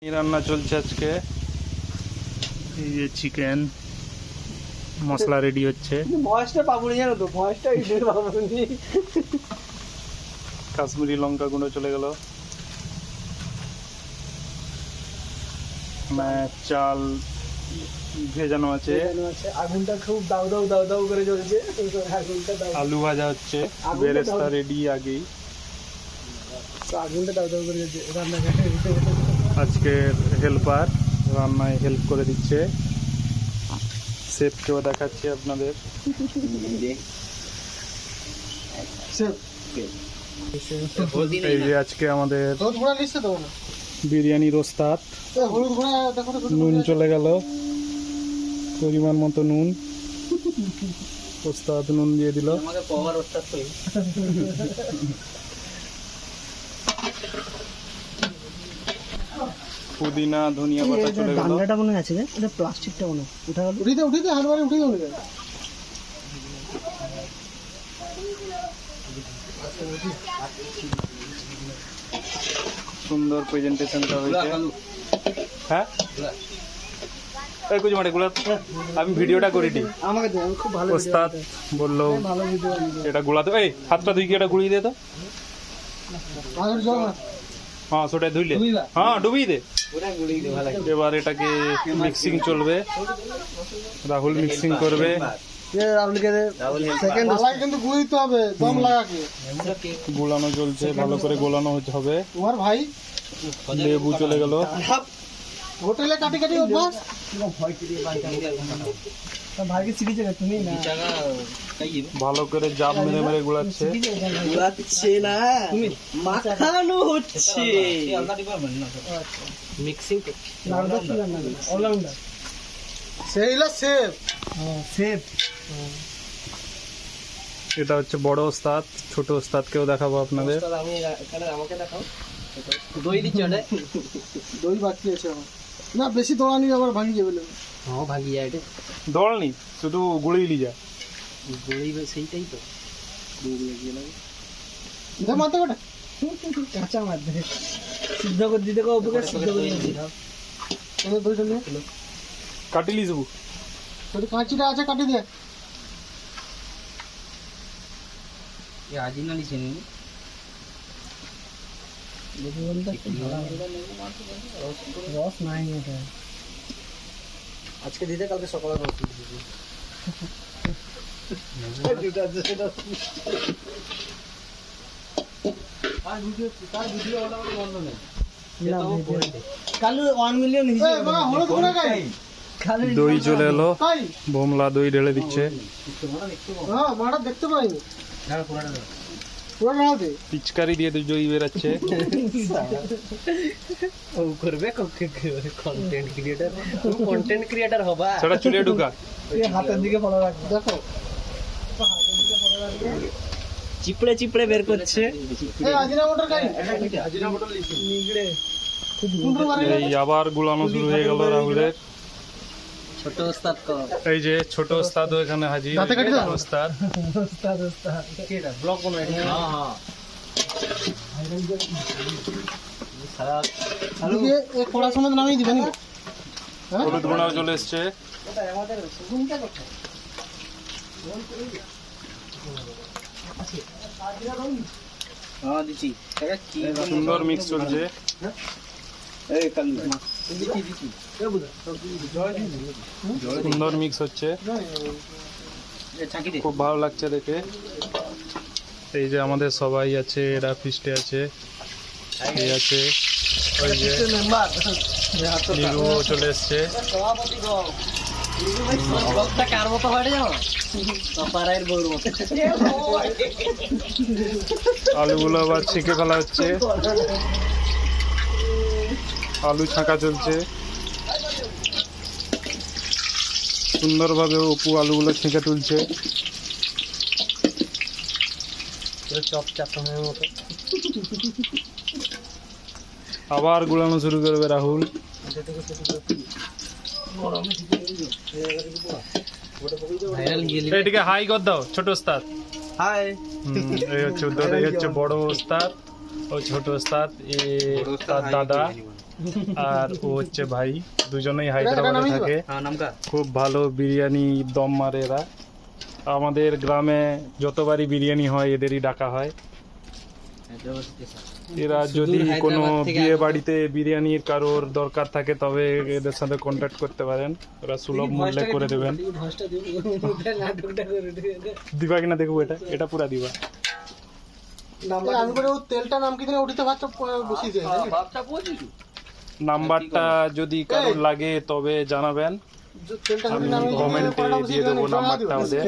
রান্না চলছে আজকে। এই যে চিকেন মশলা রেডি হচ্ছে। ভয়েসটা পাবো না, জানো তো, ভয়েসটা কাশ্মীরি লঙ্কা গুঁড়ো চলে গেল। চাল ভেজানো আছে, আগুনটা খুব দাউ দাউ দাউ দাউ করে জ্বলছে। আলু ভাজা হচ্ছে, বেরেস্তা রেডি আগেই। আগুনটা দাউ দাউ করে জ্বলছে রান্না। আজকে হেল্পার রান্নায় হেল্প করে দিচ্ছে। শেফকেও দেখাচ্ছি আপনাদের। এই যে আজকে আমাদের বিরিয়ানির ওস্তাদ। নুন চলে গেল, পরিমাণ মতো নুন। ওস্তাদ নুন দিয়ে দিল। পুদিনা ধনিয়া পাতা চলে গেল। ডান্ডাটা মনে আছে, এটা প্লাস্টিকটা মনে উঠা গেল। উঠে হাড়বারে উঠে গেল। সুন্দর প্রেজেন্টেশনটা হয়েছে। হ্যাঁ এই কুচি মাঠে গুলা আমি ভিডিওটা করিনি। আমাকে দে, আমি খুব ভালো ওস্তাদ বললো ভালো ভিডিও। এটা গুলাতে, এই হাতটা ধুই কি এটা গুলিয়ে দে তো। হ্যাঁ সেটা ধুইলে, হ্যাঁ ডুবিয়ে দে। এবার এটাকে মিক্সিং চলবে, রাহুল মিক্সিং করবে। গোলানো চলছে, ভালো করে গোলানো হবে। ভাই লেবু চলে গেল। হোটেলে কাটি কাটি অভ্যাস। ভাইকে শিখেছে তুমি না? ভালো করে জাব মেরে মেরে গুলাচ্ছে। না, মাখানো হচ্ছে। Mixing allrounder সেইলা safe. সেফ। এটা হচ্ছে বড় ওস্তাদ, ছোট ওস্তাদকেও দেখাবো আপনাদের। আমি এখানে আমাকে দেখাও। দই দিচ্ছ না? দই বাকি আছে আমার। না বেশি দৌড়ানি আবার ভাঙি যাবে। হ্যাঁ ভাঙি যায় এটা। দৌড়ানি শুধু গুড়িয়ে যা। গুড়িয়ে সেইটাই তো। দৌড় লাগিয়ে লাগে। এটা মারতে কটা? কাঁচা মারতে। সিদ্ধ করে দিতে কো, উপকার সিদ্ধ করে দিতে। এনে দই দিলে কাটিলি যাবো। তোর কাঁচিটা আছে, কাটি দে। ये आज ही ना लीजिए नहीं রস নাই এটা আজকে দিতে, কালকে সকালে রস দিতে। আর ভিডিও তার ভিডিও ওটা বন্ধ নেই। কাল 1 মিলিয়ন হিসেবে হলো তো না গাই। দই চলে এলো, বোমলা দই ঢেলে দিচ্ছে। হ্যাঁ মারা দেখতে পাইনি। না পুরাটা দাও, পুরাটা দে। পিচকারি দিয়ে দই বেরাচ্ছে। ও করবে কন্টেন্ট ক্রিয়েটর, তুমি কন্টেন্ট ক্রিয়েটর হবা। সেটা চুলে ঢুকা। এই হাতের দিকে ফলো রাখ, দেখো তো হাতের দিকে ফলো রাখবে। চিপড়ে চিপড়ে বের করছে। এই আজিনা মোটর গাড়ি, আজিনা মোটর লিখি নিগড়ে খুব গুন্ডু মারে। এই আবার গুলানো শুরু হয়ে গেল রাহুলের। ছোট ওস্তাদ কো, এই যে ছোট ওস্তাদ এখানে হাজির। ওস্তাদ ওস্তাদ ওস্তাদ কেডা ব্লগ বানাই। হ্যাঁ হ্যাঁ সারা আলু এ কোড়া সময় নামিয়ে দিবেন। হলুদ গুঁড়াও চলে এসছে। এটা আমাদের সুগুনটা কথা হ্যাঁ দিছি। এটা কি সুন্দর মিক্স চলছে। এই কালু দিছি দিছি এ বুদা সুন্দর মিক্স হচ্ছে, খুব ভালো লাগছে দেখে। এই যে আমাদের সবাই আছে, এরা ফিস্টে আছে, এই আছে, ওই যে নিরু চলে এসছে। কার মতো হয় জানো, পাড়ায়ের বউর মতো। আলুগুলো আবার ছেঁকে ফেলা হচ্ছে, আলু ছাঁকা চলছে। সুন্দরভাবে অপু আলুগুলো ছেঁকে তুলছে। চপ চাপনের মতো আবার গুলানো শুরু করবে রাহুল। এটিকে হাই কর দাও ছোট ওস্তাদ। হাই। এই হচ্ছে বড় ওস্তাদ, ও ছোট ওস্তাদ, এ তার দাদা। আর ও হচ্ছে ভাই, দুজনেই হায়দ্রাবাদে থাকে। খুব ভালো বিরিয়ানি দম মারে এরা। আমাদের গ্রামে যতবারই বিরিয়ানি হয় এদেরই ডাকা হয়। এরা যদি কোনো বিয়ে বাড়িতে বিরিয়ানির কারোর দরকার থাকে তবে এদের সাথে কন্ট্যাক্ট করতে পারেন, ওরা সুলভ মূল্যে করে দেবেন। দিবা কিনা দেখবো, এটা পুরা দিবা। নাম্বারটা যদি কারোর লাগে তবে জানাবেন, আমি কমেন্টে দিয়ে দেবো নাম্বারটা ওদের।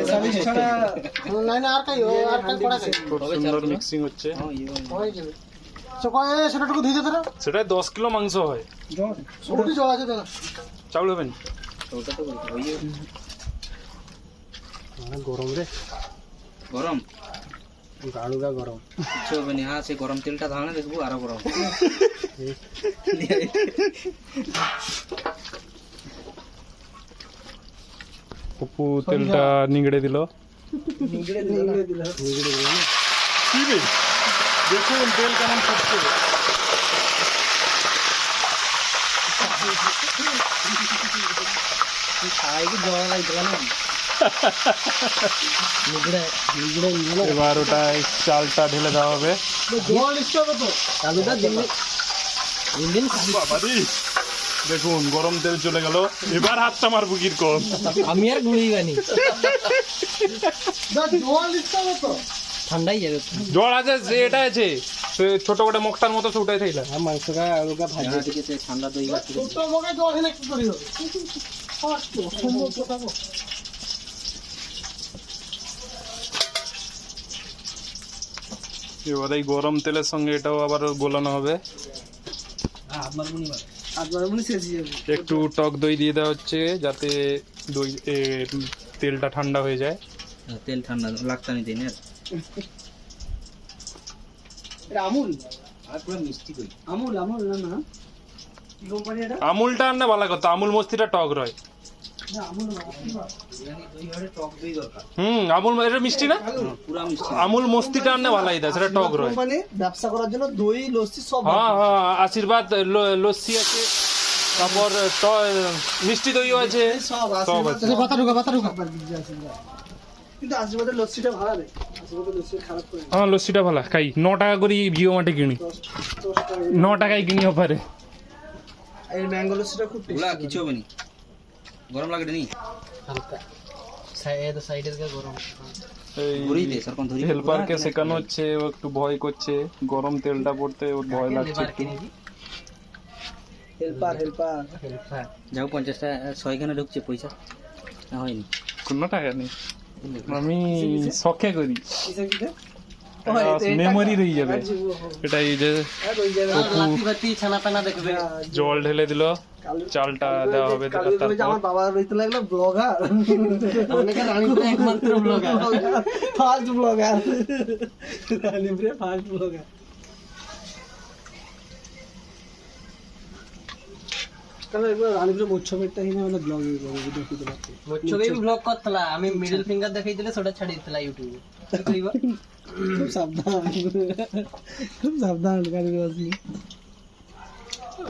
খুব সুন্দর মিক্সিং হচ্ছে। সেটা 10 কিলো মাংস হয়। চাউল হবে না গরম রে, গরম গাড়ুগা গরম কিছু হবে না। হ্যাঁ, সেই গরম তেলটা ধানে দেখবো আরো গরম। পপু তেলটা নিংড়ে দিল। দেখুন তেল কেমন ফুটছে। এবার ওটাই চালটা ঢেলে দেওয়া হবে। দেখুন গরম তেল চলে গেল, এবার হাতটা মারবো কিরকম। আমি আর গুলি বানি ঠান্ডাই যাবে। জল আছে, যে এটা আছে ছোট করে মুখটার মতো উঠাই থাকলে মাংসটা আলুটা ভাজা থেকে ঠান্ডা দই এবার এই গরম তেলের সঙ্গে এটাও আবার গোলানো হবে। একটু টক দই দিয়ে দেওয়া হচ্ছে যাতে দই তেলটা ঠান্ডা হয়ে যায়। তেল ঠান্ডা লাগতা নি দিন আমুল আর পুরো মিষ্টি দই। আমুল আমুল না না কি কোম্পানি এটা? আমুলটা না ভালো কথা, আমুল মস্তিটা টক রয়। না আমুল দই হরে টক দই দরকার। আমুল এটা মিষ্টি না, পুরো মিষ্টি। আমুল মস্তিটা না ভালোই দেয়, সেটা টক রয়। কোম্পানি ব্যবসা করার জন্য দই লস্যি সব। হ্যাঁ হ্যাঁ, আশীর্বাদ লস্যি আছে, তারপর মিষ্টি দইও আছে, সব আছে। পাতা ঢোকা কিন্তু আশীর্বাদের লস্যিটা ভালো রে। আশীর্বাদের লস্যি খারাপ করে না। হ্যাঁ লস্যিটা ভালো খাই। 9 টাকা করে জিও মাঠে কিনি, 9 টাকায় কিনিও পারে। এই ম্যাঙ্গো লস্যিটা খুব টেস্টি। কিছু হবে না, গরম লাগে নি হালকা সাইডের গরম। এই হেল্পারকে শেখানো হচ্ছে, ও একটু ভয় করছে, গরম তেলটা পড়তে ওর ভয় লাগছে। হেল্পার যাও 50 টাকা 6 খানে ঢুকছে পয়সা না হয়নি, কোনো টাকা নেই, আমি শখে করি, মেমোরি রয়ে যাবে। এটাই যে জল ঢেলে দিল, চালটা দেওয়া হবে। আমার বাবা রইতে লাগলো ব্লগার, একমাত্র blogger, first blogger, first blogger. আমি মিডল ফিঙ্গার দেখাই দিলে সেটা ছাড়ি দিতলা ইউটিউবে। খুব সাবধান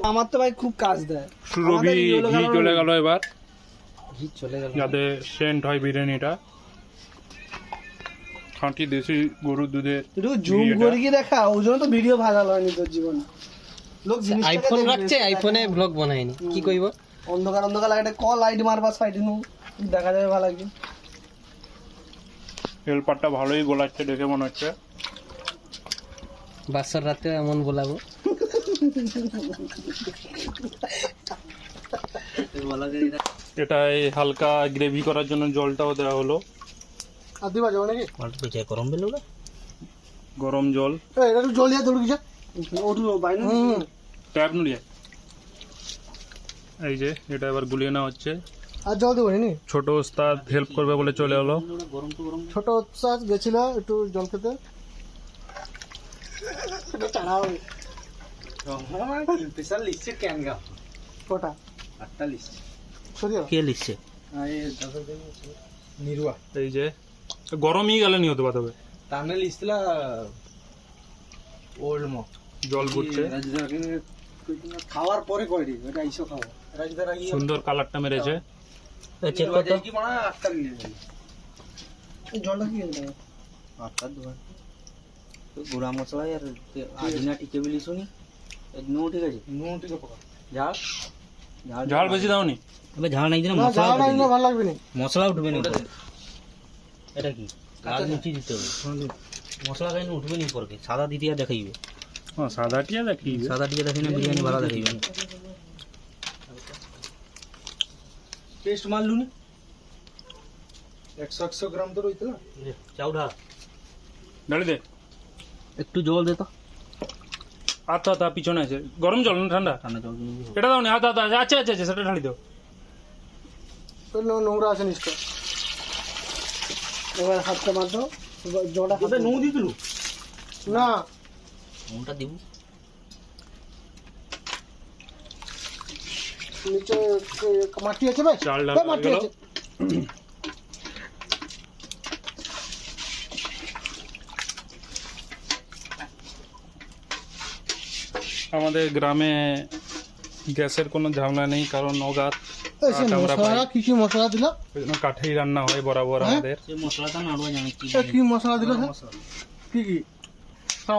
আমার তো ভাই খুব কাজ দেয়। রবি ঘি চলে গেল, এবার যাতে সেন্ট হয় বিরিয়ানিটা। খাঁটি দেশি গরুর দুধের। একটু জুম করে কি দেখা, ওই জন্য তো ভিডিও ভাইরাল হয়নি তোর জীবনে। লোক আইফোন রাখছে, আইফোনে ব্লগ বানায়নি, কি কইব? অন্ধকার লাগে, কল লাইট মারবা সাইডে নু দেখা যাবে ভালো লাগবে। হেল্পারটা ভালোই গোলাচ্ছে দেখে মনে হচ্ছে। বাসার রাতে এমন বলাবো। এটাই হালকা গ্রেভি করার জন্য জলটাও দেওয়া হলো। গরম জল ট্যাপ নুড়িয়ে এই যে এটা এবার গুলিয়ে নেওয়া হচ্ছে। আর জল দেবো নি, ছোট ওস্তাদ হেল্প করবে বলে চলে এলো। ছোট ওস্তাদ গেছিল একটু জল খেতে। কটা 8টা লিস্ট কে লিখছে? নিরুয়া। এই যে গরমই গেলে নি হতে পারবে, তাহলে লিস্টলা ওল্ড মো জল ফুটছে। খাওয়ার পরে করে দিই এটা ইসো খাবো রাজদার আগে সুন্দর কালারটা মেরেছে। চেক করতে কি মানে আটটা নিয়ে যাবে এই জলটা কি এটা আটটা দুবার তো গুড়া মশলা আর আদিনা টিকে বিলি শুনি নো ঠিক আছে নো ঠিক আছে ঝাল ঝাল বেশি দাওনি? তবে ঝাল নাই দিলে না মশলা ঝাল না ভালো লাগবে না মশলা উঠবে না উপরে। এটা কি লাল মির্চি দিতে হবে মশলা কেন উঠবে না উপরে সাদা দিতে আর দেখাইবে হ্যাঁ সাদা টিয়া দেখি সাদা দিয়ে দেখি না বিরিয়ানি ভালো দেখাইবে পেস্ট মারলু নি 100 গ্রাম তো রইতো চাউডা ডালি দে। একটু জল দে তো আচ্ছা আচ্ছা পিছনে আছে গরম জল না ঠান্ডা? ঠান্ডা জল দিবি এটা দাও নি। আচ্ছা আচ্ছা আচ্ছা আচ্ছা আচ্ছা সেটা ঢালি দাও। তো নোংরা আছে নিশ্চয় এবার হাতটা মার দাও জলটা হাতে নুন দি দিলু না নুনটা দিব নিচে মাটি আছে ভাই চাল ডাল ভাই, মাটি হয়ে গেল। আছে আমাদের গ্রামে গ্যাসের কোনো ঝামেলা নেই, কারণ অগাত এই সে আমরা মশলা পাই। কি কি মশলা দিল ওই জন্য কাঠেই রান্না হয় বরাবর হ্যাঁ? আমাদের। সে মশলাটা নাড়বা জানি কি এ কি মশলা দিল কি কি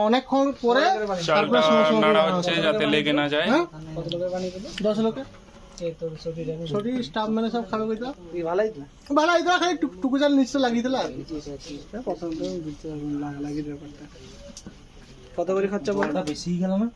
অনেকক্ষণ পরে চালটা নাড়া হচ্ছে যাতে লেগে না যায়। হ্যাঁ 10 লোকে ছোটি স্টাফ মানে সব খাবে কইতো ভালো হইতো খালি টুকু চাল নিচে লাগিয়ে দিলা প্রথম তো দিতে লাগি ব্যাপারটা কত করে খরচা পড়ে বেশি গেল না